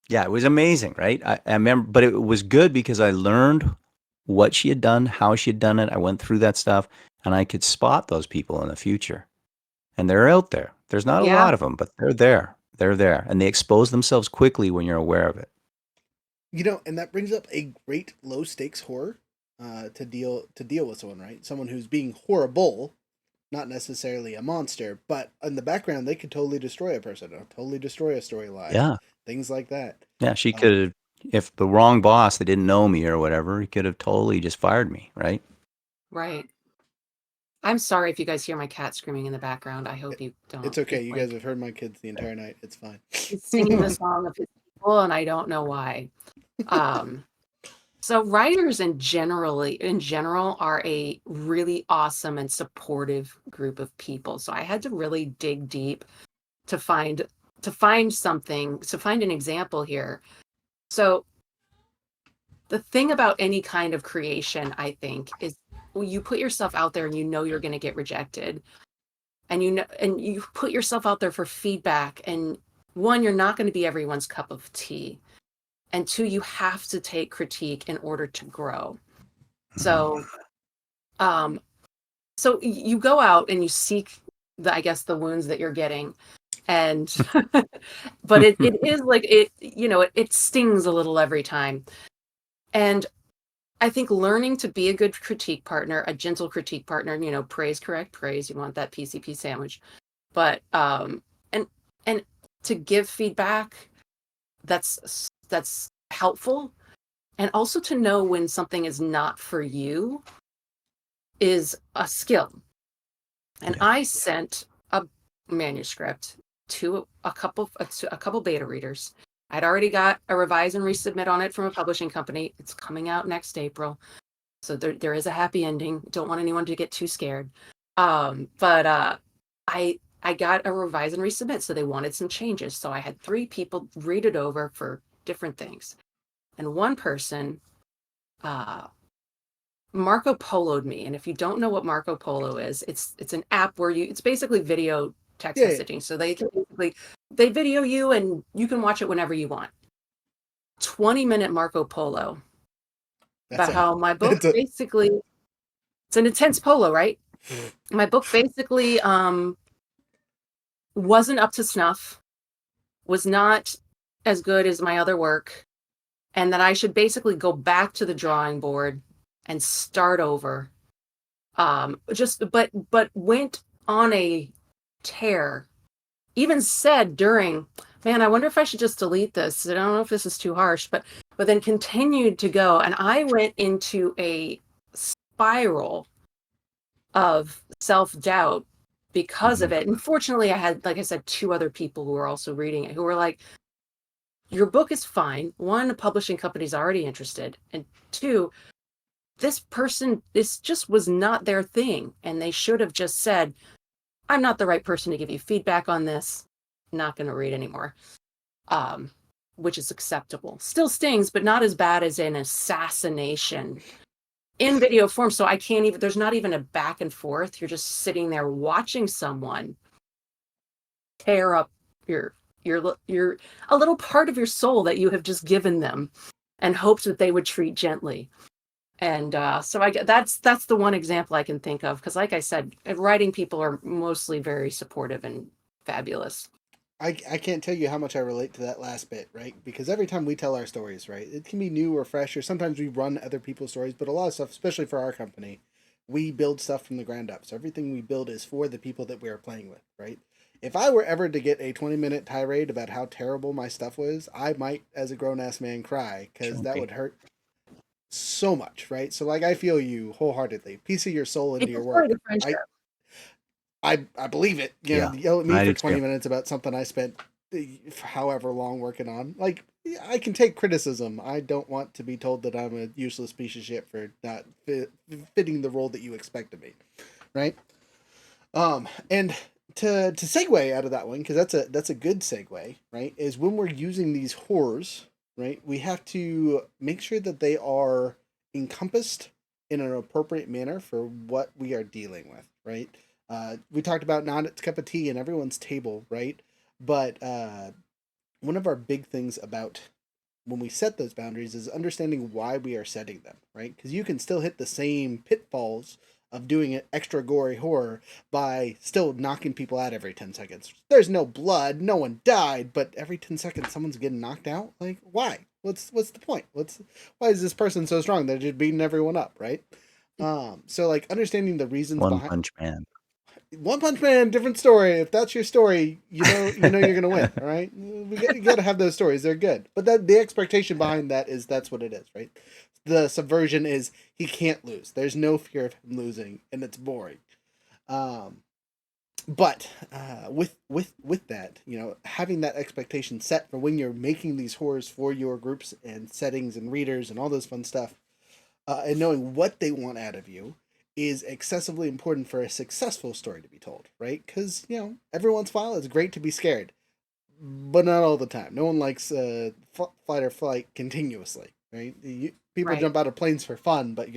Yeah, it was amazing, right? I remember, but it was good because I learned what she had done, how she had done it. I went through that stuff, and I could spot those people in the future. And they're out there. There's not a Yeah. lot of them, but they're there. They're there, and they expose themselves quickly when you're aware of it. And that brings up a great low stakes horror to deal with someone, right? Someone who's being horrible, not necessarily a monster, but in the background they could totally destroy a person, or totally destroy a storyline, Yeah, things like that. yeah. She Um, could have, if the wrong boss that didn't know me or whatever, he could have totally just fired me, right? Right. I'm sorry if you guys hear my cat screaming in the background. I hope it, you don't. it's okay. It's You guys like have heard my kids the entire night. It's fine. he's singing the song of his people, and I don't know why. Um, so writers in general are a really awesome and supportive group of people. So I had to really dig deep to find something, to find an example here. So the thing about any kind of creation, I think, is when you put yourself out there and you know you're going to get rejected, and you know, and you put yourself out there for feedback, and one, you're not going to be everyone's cup of tea, and two, you have to take critique in order to grow. So, um, so you go out and you seek the, I guess, the wounds that you're getting, and but it is like it, you know, it stings a little every time. And I think learning to be a good critique partner, a gentle critique partner, you know, praise, correct, praise. You want that PCP sandwich, but and and to give feedback that's helpful, and also to know when something is not for you is a skill. And Yeah. I sent a manuscript to a couple beta readers. I'd already got a revise and resubmit on it from a publishing company. It's coming out next April. So there is a happy ending. Don't want anyone to get too scared. But I got a revise and resubmit, so they wanted some changes. So I had 3 people read it over for different things. And one person, uh, Marco Polo'd me. And if you don't know what Marco Polo is, it's an app where it's basically video text Yeah. messaging. So they video you and you can watch it whenever you want. 20-minute Marco Polo about how my book basically, it's an intense polo, right? My book basically wasn't up to snuff, was not as good as my other work, and that I should basically go back to the drawing board and start over. But went on a tear. Even said during, man, I wonder if I should just delete this. I don't know if this is too harsh, but then continued to go, and I went into a spiral of self-doubt because of it. And fortunately, I had, like I said, 2 other people who were also reading it who were like, your book is fine. One, a publishing company's already interested. And 2, this just was not their thing. And they should have just said, I'm not the right person to give you feedback on this. Not going to read anymore. Which is acceptable. Still stings, but not as bad as an assassination in video form. So I can't even, there's not even a back and forth. You're just sitting there watching someone tear up your a little part of your soul that you have just given them and hoped that they would treat gently. And so that's the one example I can think of, because like I said, writing people are mostly very supportive and fabulous. I can't tell you how much I relate to that last bit, right? Because every time we tell our stories, right, it can be new or fresh, or sometimes we run other people's stories, but a lot of stuff, especially for our company, we build stuff from the ground up. So everything we build is for the people that we are playing with, right? If I were ever to get a 20-minute tirade about how terrible my stuff was, I might, as a grown-ass man, cry, because that would hurt so much, right? So, like, I feel you wholeheartedly. Piece of your soul into It your work. destroyed a friendship. I believe it. You know, Yeah, yell at me I for do 20 too. minutes about something I spent however long working on. Like, I can take criticism. I don't want to be told that I'm a useless piece of shit for not fitting the role that you expect of me, right? And to segue out of that one, because that's a good segue, right? Is when we're using these horrors, right? We have to make sure that they are encompassed in an appropriate manner for what we are dealing with, right? We talked about not its cup of tea and everyone's table, right? But one of our big things about when we set those boundaries is understanding why we are setting them, right? Because you can still hit the same pitfalls of doing an extra gory horror by still knocking people out every 10 seconds. There's no blood, no one died, but every 10 seconds someone's getting knocked out. Like, why? What's the point? Why is this person so strong? They're just beating everyone up, right? So like understanding the reasons One behind Punch Man. One Punch Man, different story. If that's your story, you know you're gonna win. All right, you gotta have those stories. They're good, but the expectation behind that is that's what it is, right? The subversion is he can't lose. There's no fear of him losing, and it's boring. Um, but with that, having that expectation set for when you're making these horrors for your groups and settings and readers and all those fun stuff, and knowing what they want out of you is excessively important for a successful story to be told, right? Because, every once in a while it's great to be scared, but not all the time. No one likes flight or flight continuously, right? People Right. jump out of planes for fun, but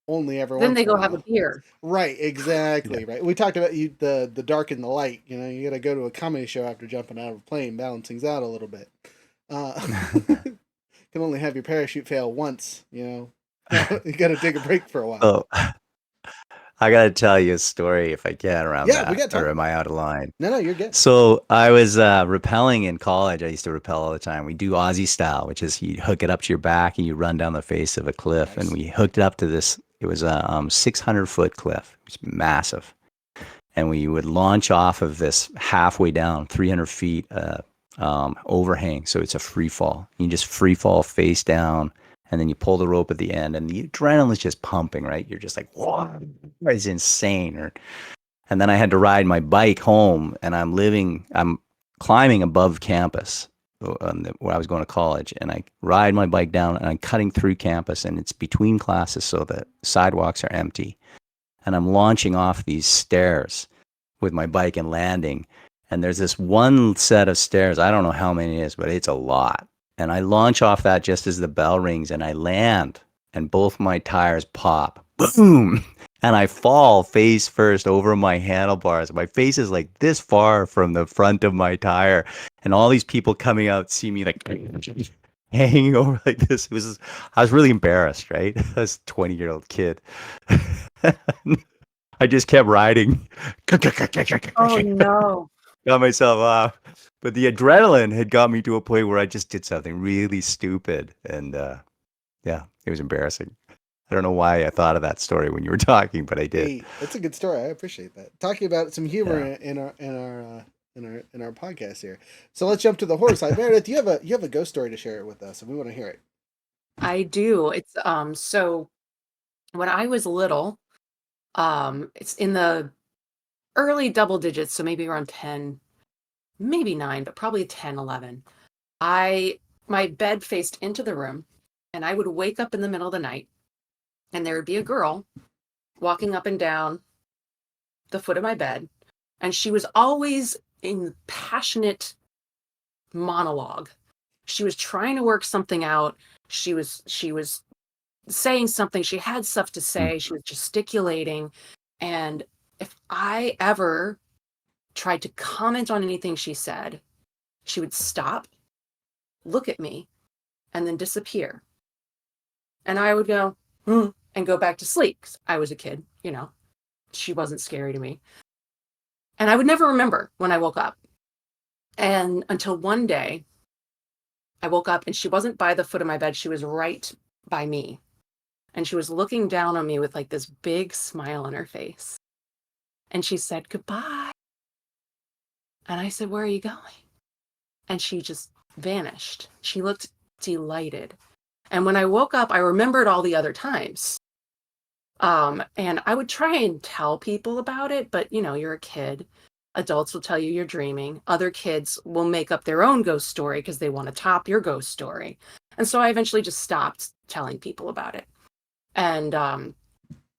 only ever Then once they in a go have a while. beer. Right, Yeah. exactly, right. We talked about the dark and the light. You got to go to a comedy show after jumping out of a plane, balance things out a little bit. Can only have your parachute fail once. You got to take a break for a while. So I got to tell you a story if I can around Yeah, we that, got or time. am I out of line? No, you're good. So I was rappelling in college. I used to rappel all the time. We do Aussie style, which is you hook it up to your back and you run down the face of a cliff. And Nice. we hooked it up to this. It was a 600-foot cliff. It was massive. And we would launch off of this halfway down, 300 feet overhang. So it's a free fall. You just free fall face down, and then you pull the rope at the end, and the adrenaline's just pumping, right? You're just like, whoa, it's insane. And then I had to ride my bike home, and I'm climbing above campus where I was going to college, and I ride my bike down, and I'm cutting through campus, and it's between classes, so the sidewalks are empty. And I'm launching off these stairs with my bike and landing. And there's this one set of stairs. I don't know how many it is, but it's a lot. And I launch off that just as the bell rings and I land and both my tires pop. Boom. And I fall face first over my handlebars. My face is like this far from the front of my tire. And all these people coming out see me like hanging over like this. I was really embarrassed, right? I was a 20-year-old kid. I just kept riding. Oh no. Got myself off. But the adrenaline had got me to a point where I just did something really stupid. And yeah, it was embarrassing. I don't know why I thought of that story when you were talking, but I did. Hey, that's a good story. I appreciate that. Talking about some humor Yeah. in our podcast here. So let's jump to the horror side. Meredith, you have a ghost story to share with us, and we want to hear it. I do. It's so when I was little, it's in the early double digits, so maybe around 10, maybe 9, but probably 10, 11. My bed faced into the room, and I would wake up in the middle of the night, and there would be a girl walking up and down the foot of my bed, and she was always in passionate monologue. She was trying to work something out. She was saying something. She had stuff to Mm. say. She was gesticulating. And if I ever tried to comment on anything she said, she would stop, look at me, and then disappear. And I would go, and go back to sleep. 'Cause I was a kid, she wasn't scary to me. And I would never remember when I woke up. And until one day, I woke up and she wasn't by the foot of my bed. She was right by me. And she was looking down on me with like this big smile on her face. And she said, "Goodbye." And I said, "Where are you going?" And she just vanished. She looked delighted. And when I woke up, I remembered all the other times. And I would try and tell people about it, but you're a kid. Adults will tell you you're dreaming. Other kids will make up their own ghost story because they want to top your ghost story. And so I eventually just stopped telling people about it. And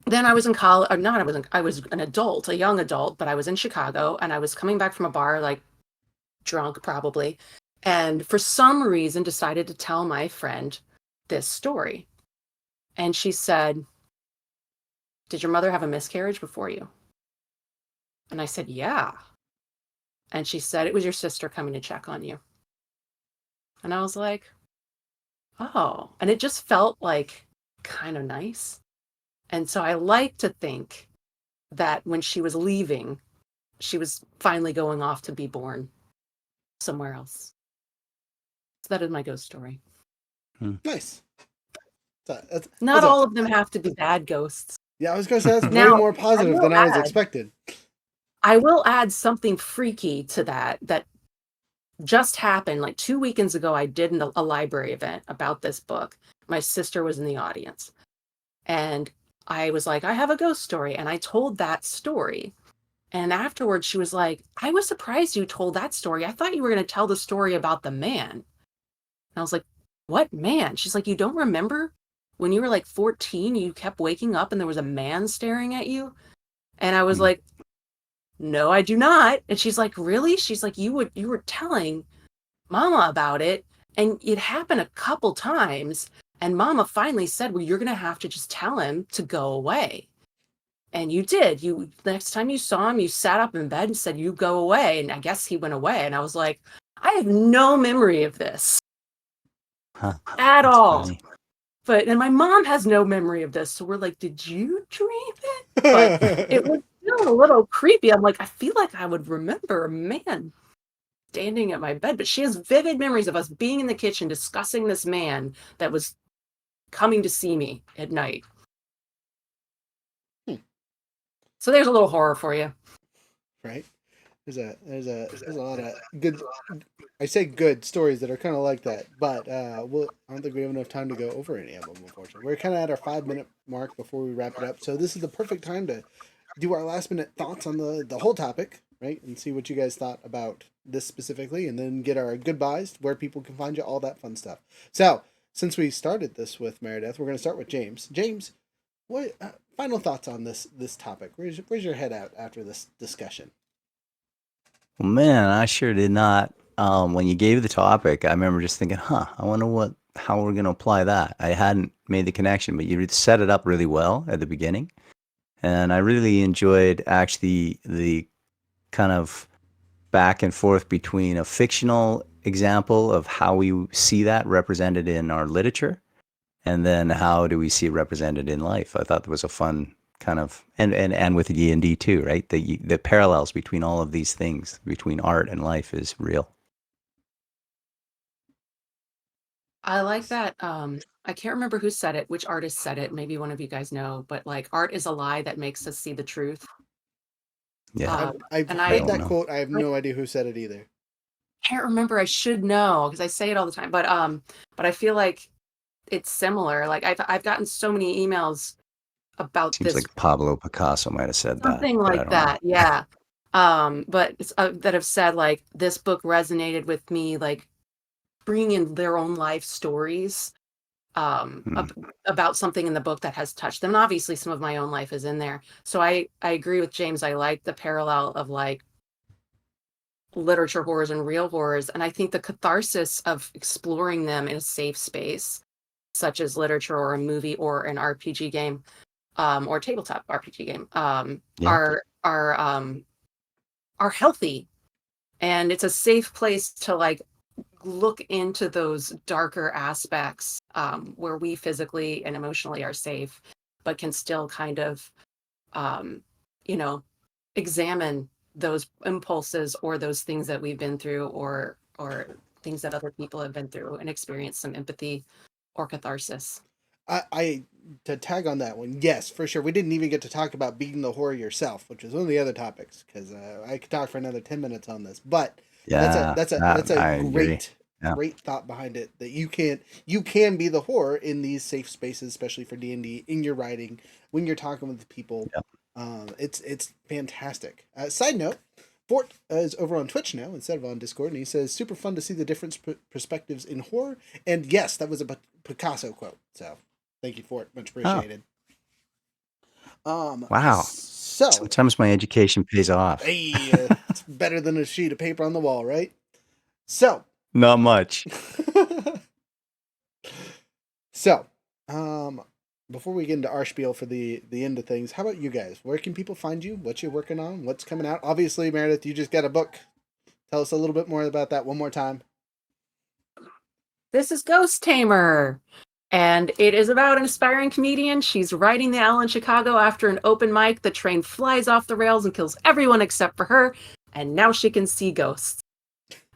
then I was in college. I was an adult, a young adult, but I was in Chicago and I was coming back from a bar, like drunk probably. And for some reason decided to tell my friend this story. And she said, "Did your mother have a miscarriage before you?" And I said, "Yeah." And she said, "It was your sister coming to check on you." And I was like, "Oh." And it just felt like kind of nice. And so I like to think that when she was leaving, she was finally going off to be born somewhere else. So that is my ghost story. Nice. Not all of them have to be bad ghosts. Yeah, I was going to say that's way Now, more positive than I was expected. I will add something freaky to that just happened. Like 2 weekends ago, I did a library event about this book. My sister was in the audience. And I was like, "I have a ghost story." And I told that story. And afterwards, she was like, "I was surprised you told that story. I thought you were going to tell the story about the man." And I was like, "What man?" She's like, "You don't remember when you were like 14, you kept waking up and there was a man staring at you?" And I was like, "No, I do not." And she's like, "Really?" She's like, you were telling Mama about it. And it happened a couple times. And Mama finally said, well, you're going to have to just tell him to go away. And you did. You next time you saw him, you sat up in bed and said, you go away. And I guess he went away. And I was like, I have no memory of this Huh, at that's all. funny. And my mom has no memory of this. So we're like, did you dream it? But it was still a little creepy. I'm like, I feel like I would remember a man standing at my bed, but she has vivid memories of us being in the kitchen discussing this man that was coming to see me at night. So there's a little horror for you. Right. There's a lot of good, I say good stories that are kind of like that, but I don't think we have enough time to go over any of them, unfortunately. We're kind of at our 5-minute mark before we wrap it up, so this is the perfect time to do our last minute thoughts on the whole topic, right? And see what you guys thought about this specifically, and then get our goodbyes, where people can find you, all that fun stuff. So, since we started this with Meredith, we're going to start with James. James, what final thoughts on this topic? Where's your head at after this discussion? Well, man, I sure did not. When you gave the topic, I remember just thinking, I wonder how we're going to apply that. I hadn't made the connection, but you set it up really well at the beginning. And I really enjoyed actually the kind of back and forth between a fictional example of how we see that represented in our literature, and then how do we see it represented in life. I thought that was a fun kind of, and with D&D too, right? The parallels between all of these things, between art and life, is real. I like that. I can't remember who said it, which artist said it. Maybe one of you guys know, but like, art is a lie that makes us see the truth. Yeah. I've And heard I that quote. I have like, no idea who said it either. can't remember. I should know because I say it all the time. But I feel like it's similar. Like I've gotten so many emails about Seems this, like Pablo Picasso might have said that, something but I like don't know. that. Yeah. But it's, that have said like this book resonated with me, like bringing in their own life stories Hmm. about something in the book that has touched them. And obviously some of my own life is in there. So I agree with James. I like the parallel of like literature horrors and real horrors. And I think the catharsis of exploring them in a safe space, such as literature or a movie or an RPG game, or tabletop RPG game, Yeah. are healthy. And it's a safe place to like look into those darker aspects, where we physically and emotionally are safe, but can still kind of, um, you know, examine those impulses or those things that we've been through, or things that other people have been through, and experience some empathy or catharsis. I to tag on that one, yes, for sure. We didn't even get to talk about being the horror yourself, which is one of the other topics, because I could talk for another 10 minutes on this. But Yeah. that's a I agree. Yeah. great thought behind it, that you can be the horror in these safe spaces, especially for D&D, in your writing, when you're talking with people. Yep. It's fantastic. Side note, Fort is over on Twitch now instead of on Discord, and he says super fun to see the different perspectives in horror. And yes, that was a Picasso quote. So thank you for it. Much Oh, appreciated. wow. So, Sometimes my education pays off. hey, it's better than a sheet of paper on the wall, right? So, Not much. so, before we get into our spiel for the end of things, how about you guys? Where can people find you? What you're working on? What's coming out? Obviously, Meredith, you just got a book. Tell us a little bit more about that one more time. This is Ghost Tamer. And it is about an aspiring comedian. She's riding the owl in Chicago after an open mic. The train flies off the rails and kills everyone except for her. And now she can see ghosts.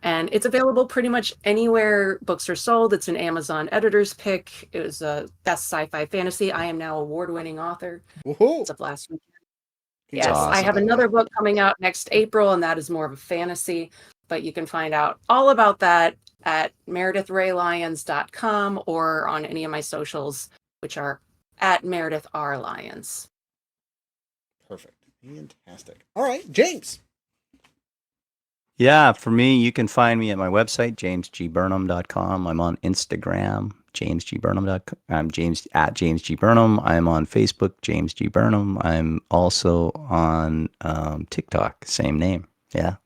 And it's available pretty much anywhere books are sold. It's an Amazon editor's pick. It was a best sci-fi fantasy. I am now award-winning author Woohoo! as of last week. It's Yes, I awesome. have another book coming out next April, and that is more of a fantasy. But you can find out all about that at meredithraylyons.com or on any of my socials, which are at Meredith R. Lyons. Perfect. Fantastic. All right, James. Yeah, for me, you can find me at my website, jamesgburnham.com. I'm on Instagram, jamesgburnham.com. I'm James at James G. Burnham. I'm on Facebook, James G. Burnham. I'm also on TikTok, same name. Yeah.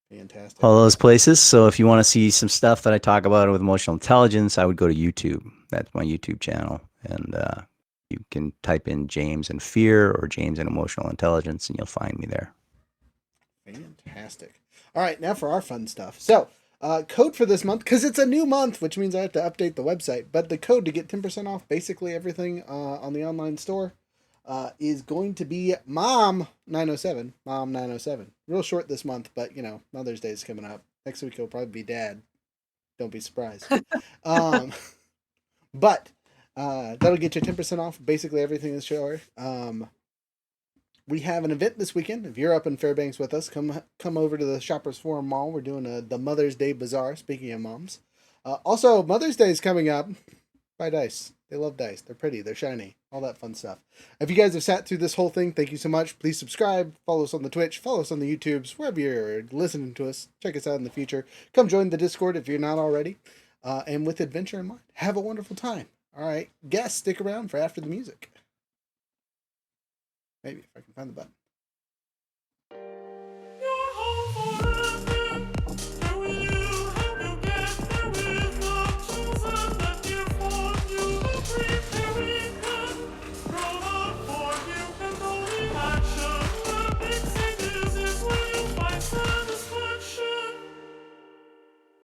Fantastic. all those places. So if you want to see some stuff that I talk about with emotional intelligence, I would go to YouTube. That's my YouTube channel. And you can type in James and Fear or James and Emotional Intelligence, and you'll find me there. Fantastic. All right, now for our fun stuff. So, code for this month, because it's a new month, which means I have to update the website, but the code to get 10% off basically everything on the online store is going to be MOM907. MOM907. Real short this month, but, Mother's Day is coming up. Next week it'll probably be Dad. Don't be surprised. But that'll get you 10% off basically everything in the store. We have an event this weekend. If you're up in Fairbanks with us, come over to the Shoppers Forum Mall. We're doing the Mother's Day Bazaar, speaking of moms. Also, Mother's Day is coming up. Buy dice. They love dice. They're pretty. They're shiny. All that fun stuff. If you guys have sat through this whole thing, thank you so much. Please subscribe. Follow us on the Twitch. Follow us on the YouTubes. Wherever you're listening to us, check us out in the future. Come join the Discord if you're not already. And with adventure in mind, have a wonderful time. All right. Guests, stick around for after the music. Maybe if I can find the button.